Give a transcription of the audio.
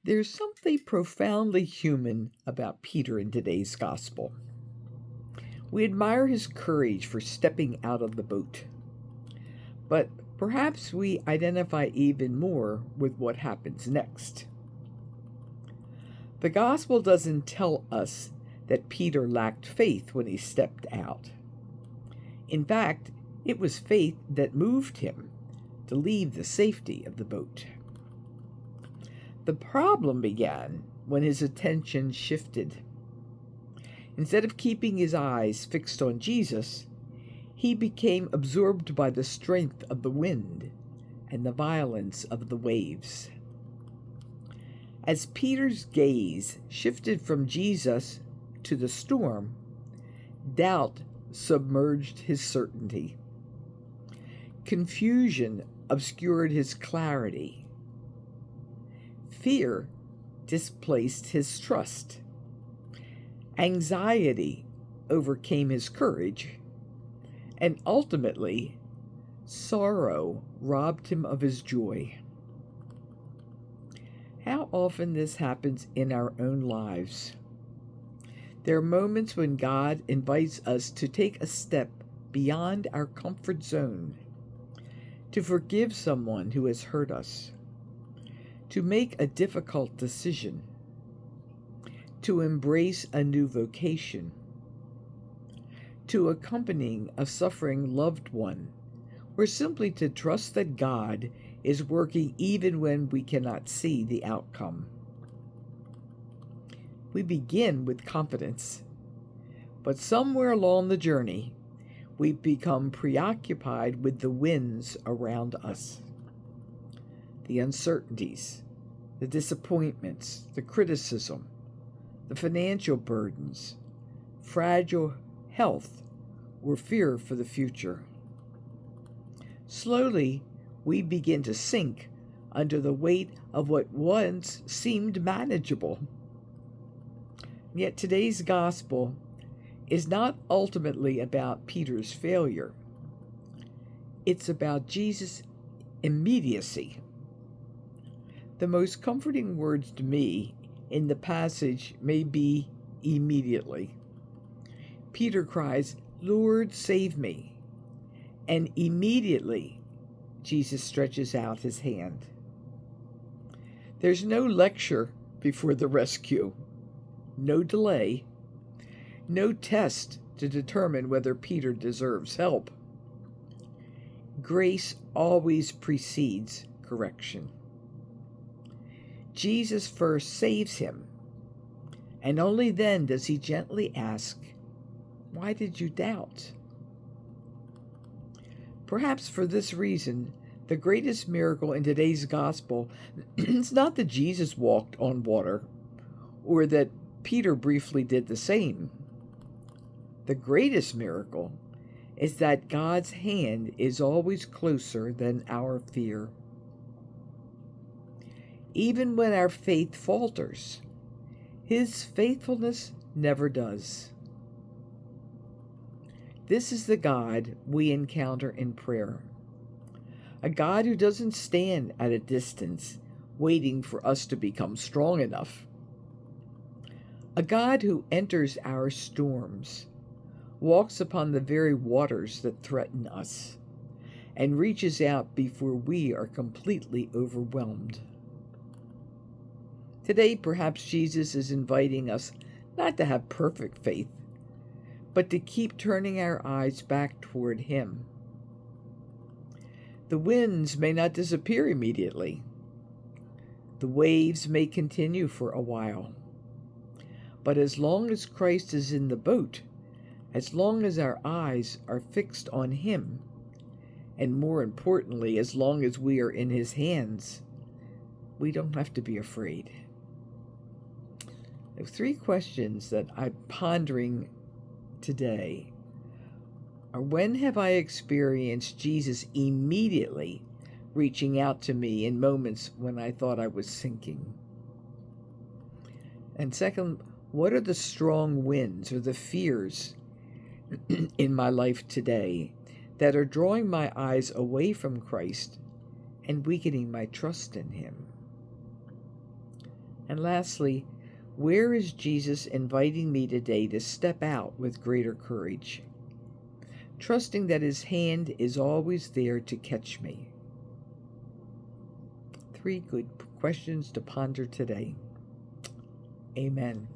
There's something profoundly human about Peter in today's gospel. We admire his courage for stepping out of the boat, but perhaps we identify even more with what happens next. The gospel doesn't tell us that Peter lacked faith when he stepped out. In fact, it was faith that moved him to leave the safety of the boat. The problem began when his attention shifted. Instead of keeping his eyes fixed on Jesus, he became absorbed by the strength of the wind and the violence of the waves. As Peter's gaze shifted from Jesus to the storm, doubt submerged his certainty. Confusion obscured his clarity. Fear displaced his trust. Anxiety overcame his courage. And ultimately, sorrow robbed him of his joy. How often this happens in our own lives. There are moments when God invites us to take a step beyond our comfort zone, to forgive someone who has hurt us, to make a difficult decision, to embrace a new vocation, to accompanying a suffering loved one, or simply to trust that God is working even when we cannot see the outcome. We begin with confidence, but somewhere along the journey, we become preoccupied with the winds around us. The uncertainties, the disappointments, the criticism, the financial burdens, fragile health, or fear for the future. Slowly, we begin to sink under the weight of what once seemed manageable. Yet today's gospel is not ultimately about Peter's failure. It's about Jesus' immediacy. The most comforting words to me in the passage may be immediately. Peter cries, "Lord, save me." And immediately, Jesus stretches out his hand. There's no lecture before the rescue, no delay, no test to determine whether Peter deserves help. Grace always precedes correction. Jesus first saves him, and only then does he gently ask, "Why did you doubt?" Perhaps for this reason, the greatest miracle in today's gospel is not that Jesus walked on water or that Peter briefly did the same. The greatest miracle is that God's hand is always closer than our fear. Even when our faith falters, his faithfulness never does. This is the God we encounter in prayer. A God who doesn't stand at a distance waiting for us to become strong enough. A God who enters our storms, walks upon the very waters that threaten us, and reaches out before we are completely overwhelmed. Today, perhaps Jesus is inviting us not to have perfect faith, but to keep turning our eyes back toward him. The winds may not disappear immediately. The waves may continue for a while. But as long as Christ is in the boat, as long as our eyes are fixed on him, and more importantly, as long as we are in his hands, we don't have to be afraid. There are 3 questions that I'm pondering today are: when have I experienced Jesus immediately reaching out to me in moments when I thought I was sinking? And second, what are the strong winds or the fears in my life today that are drawing my eyes away from Christ and weakening my trust in him? And lastly, where is Jesus inviting me today to step out with greater courage, trusting that his hand is always there to catch me? 3 good questions to ponder today. Amen.